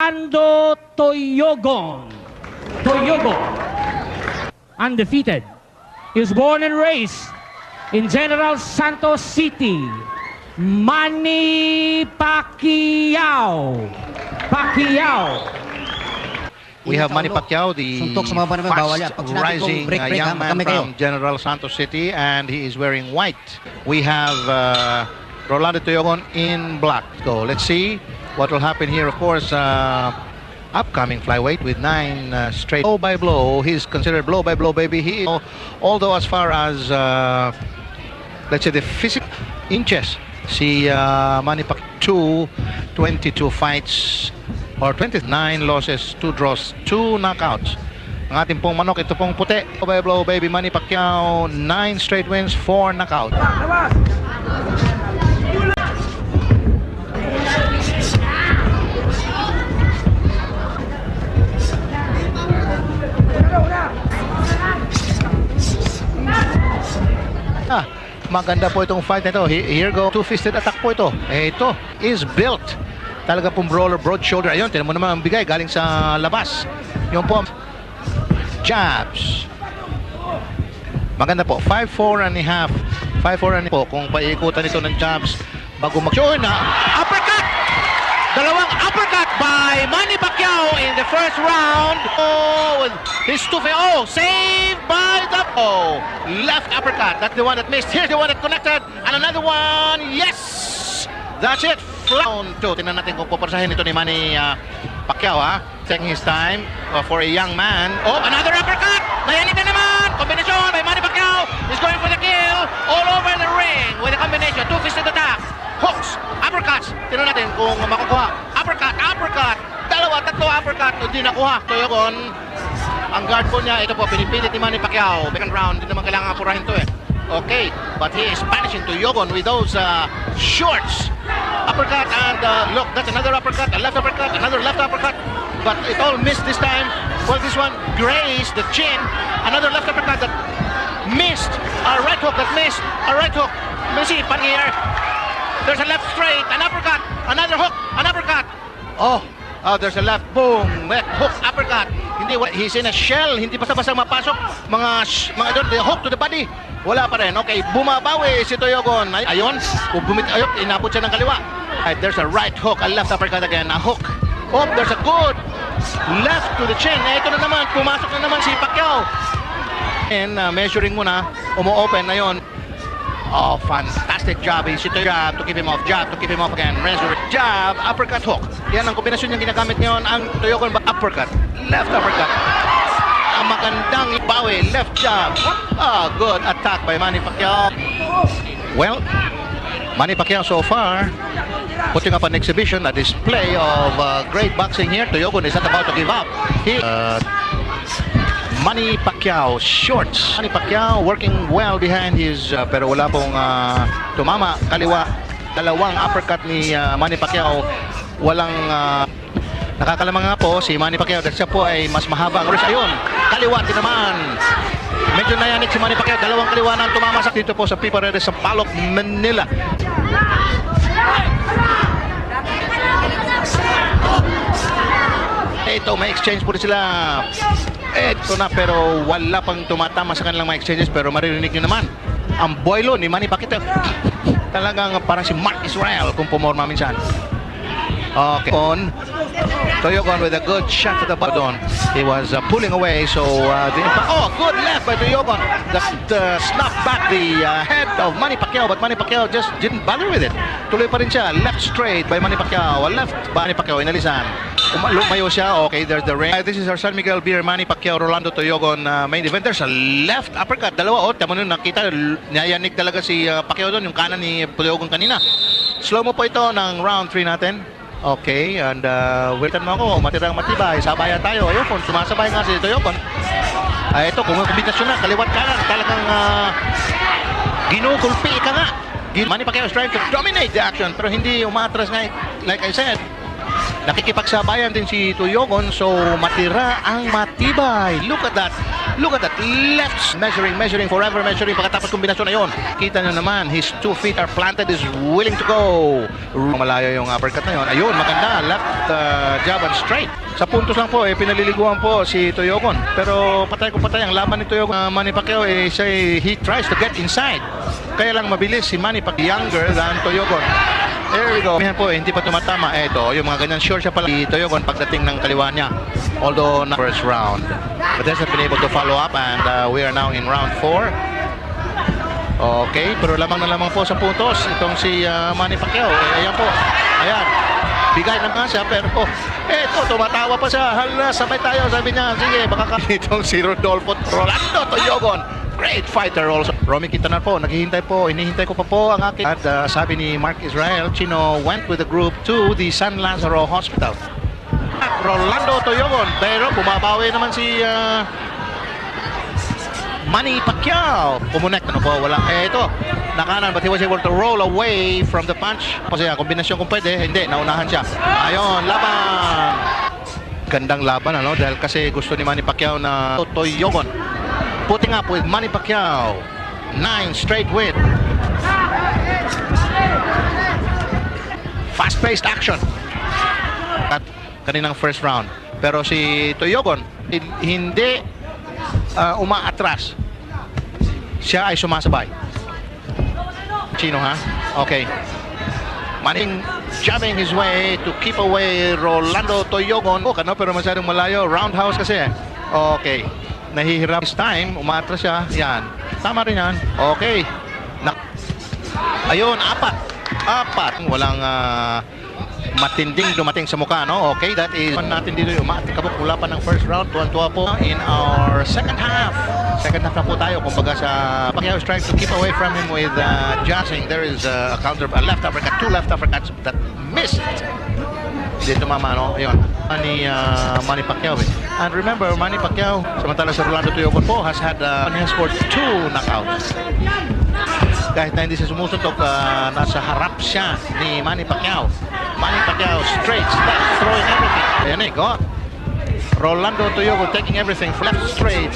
Rolando Toyogon. Undefeated. He was born and raised in General Santos City. Manny Pacquiao. We have Manny Pacquiao, the fast-rising young man from General Santos City, and he is wearing white. We have Rolando Toyogon in black. So let's see what will happen here. Of course, upcoming flyweight with 9 straight blow by blow. He's considered blow by blow baby. He, although as far as let's say the physical inches, si Manny Pacquiao 22 fights or 29 losses, 2 draws, 2 knockouts. Ang ating pong manok, ito pong puti. Blow by blow baby Manny Pacquiao, 9 straight wins, 4 knockouts. Maganda po itong fight na ito. Here go, two-fisted attack po ito. Ito is built. Talaga pong brawler, broad shoulder. Ayun, tinan mo naman ang bigay galing sa labas. Yung po, jabs. Maganda po, 5'4 and a half. 5'4 and a half po. Kung paikutan ito ng jabs, bago mag-show na, uppercut! Dalawang uppercut by Manny Pacquiao in the first round. Oh, his saved by the left uppercut. That's the one that missed. Here's the one that connected, and another one. Yes, that's it. Round 2. Tingnan natin kung pupersahin ito ni Manny Pacquiao. Taking his time for a young man. Oh, another uppercut. Nayanig na naman. Combination by Manny Pacquiao. He's going for the kill all over the ring with a combination. Two-fisted attack. Hooks, uppercuts. Tingnan natin kung makukuha. Uppercut. Dalawa, tatlo uppercut. Hindi nakuha. Toyogon. Ang guard po niya, ito po, pinipilit ni Manny Pacquiao. Second round, hindi naman kailangan apurahin to eh. Okay, but he is punishing Toyogon with those shorts. Uppercut and look, that's another uppercut, a left uppercut, another left uppercut. But it all missed this time. Well, this one grazed the chin. Another left uppercut that missed. A right hook that missed. A right hook. Let me see, pan here. There's a left straight, an uppercut, another hook, an uppercut. Oh, there's a left, boom, hook, uppercut. Hindi, he's in a shell, hindi basta-basta mapasok. Mga doon, the hook to the body. Wala pa rin. Okay, bumabawi si Toyogon. Ayun, inabot siya ng kaliwa. Right, there's a right hook, a left uppercut again, a hook. Oh, there's a good left to the chin. Ito na naman, pumasok na naman si Pacquiao. And measuring muna, umu-open na yun. Oh, fantastic job. He's ito jab to keep him off. Jab to keep him off again. Resurrect. Jab, uppercut, hook. Yan ang kombinasyon niyang ginagamit ngayon. Ang Toyogon ba? Uppercut. Left uppercut. Ang magandang bawi. Left jab. Good attack by Manny Pacquiao. Well, Manny Pacquiao so far putting up an exhibition, a display of great boxing here. Toyogon is not about to give up. Manny Pacquiao, shorts. Manny Pacquiao working well behind his, pero wala pong tumama. Kaliwa, dalawang uppercut ni Manny Pacquiao. Walang nakakalamang nga po si Manny Pacquiao dahil siya po ay mas mahaba ang wrist. Ayun, kaliwa din naman. Medyo nayanik si Manny Pacquiao. Dalawang kaliwa na ang tumama sa dito po sa Pipa Redes sa Palok, Manila. Ito, may exchange po rin sila. Ito na, pero wala pang tumatama sa kanilang mga exchanges, pero maririnig nyo naman ang boilo ni Manny Pacquiao. Talagang parang si Mark Israel kung pumorma minsan. Okay, on Toyogon with a good shot to the bottom. He was pulling away, so good left by Toyogon. The snap back the head of Manny Pacquiao, but Manny Pacquiao just didn't bother with it. Tuloy pa rin siya. Left straight by Manny Pacquiao. Left by Manny Pacquiao, inalisan. Lumayo siya. Okay, there's the ring. This is our San Miguel Beer, Manny Pacquiao, Rolando Toyogon main event. There's a left uppercut. Dalawa. Tama nun, nakita. Nayanig talaga si Pacquiao doon, yung kanan ni Toyogon kanina. Slow mo po ito ng round 3 natin. Okay, and waitan mo ako, matirang matibay, sabayan tayo. Ayun po, sumasabay nga si Toyogon. Ito, kung kombinasyon na, kaliwat kanan, talagang ginukulpi ka nga. Manny Pacquiao is trying to dominate the action, pero hindi umatras nga, like I said. Nakikipagsabayan din si Tuyogon, so matira ang matibay. Look at that. Look at that. Left measuring, forever measuring. Pagkatapos kombinasyon na yun. Kita nyo naman, his 2 feet are planted, is willing to go. Malayo yung uppercut na yun. Ayun, maganda. Left jab and straight. Sa puntos lang po, pinaliliguan po si Tuyogon. Pero patay ko patay ang laban ni Tuyogon. Manny Pacquiao, he tries to get inside. Kaya lang mabilis si Manny Pacquiao, younger than Tuyogon. There we go. Yan po, hindi pa tumatama. Ito, yung mga ganyan, sure siya pala. Si Tuyogon pagdating ng kaliwa niya. Although, na first round. But hasn't been able to follow up and we are now in round 4. Okay, pero lamang na lamang po sa puntos. Itong si Manny Pacquiao. Ayan po. Ayan. Bigay naman siya, pero eto, tumatawa pa siya. Hala, sabay tayo. Sabi niya, sige, baka itong si Rolando Tuyogon. Great fighter also. Romy Quintanar po, naghihintay po, hinihintay ko pa po ang aking. At sabi ni Mark Israel, Chino went with the group to the San Lazaro Hospital. Rolando Tuyogon, pero bumabawi naman si Manny Pacquiao. Kumunek, ano po, wala. Ito, nakanan, but he was able to roll away from the punch. Kasi kombinasyon kung pwede, hindi, naunahan siya. Ayun, laban. Gandang laban, ano, dahil kasi gusto ni Manny Pacquiao na Tuyogon putting up with Manny Pacquiao. 9 straight win. Fast-paced action. At kaninang first round. Pero si Tuyogon, hindi umaatras. Siya ay sumasabay. Chino, ha? Okay. Manning jamming his way to keep away Rolando Tuyogon. Pero masyadong malayo. Roundhouse kasi. Okay. Nahihirap this time, umatras siya. Yan. Tama rin yan. Okay. Ayun, apat. Walang matinding dumating sa mukha, no? Okay, that is natin dito yung kabuk mula pa ng first round. Tuwan-tuwa po in our second half. Second half na po tayo. Kumbaga sa Pacquiao is trying to keep away from him with jazzing. There is a counter, a left uppercut, 2 left uppercuts that missed. Hindi tumama, no? Ayun. Ni Manny Pacquiao, And remember, Manny Pacquiao, samantala si Rolando Tuyogon po, has scored 2 knockouts. Kahit na hindi siya sumusuntok, nasa harap siya ni Manny Pacquiao. Manny Pacquiao straight, left, throwing everything. Ayan go. Rolando Tuyogon taking everything, left straight.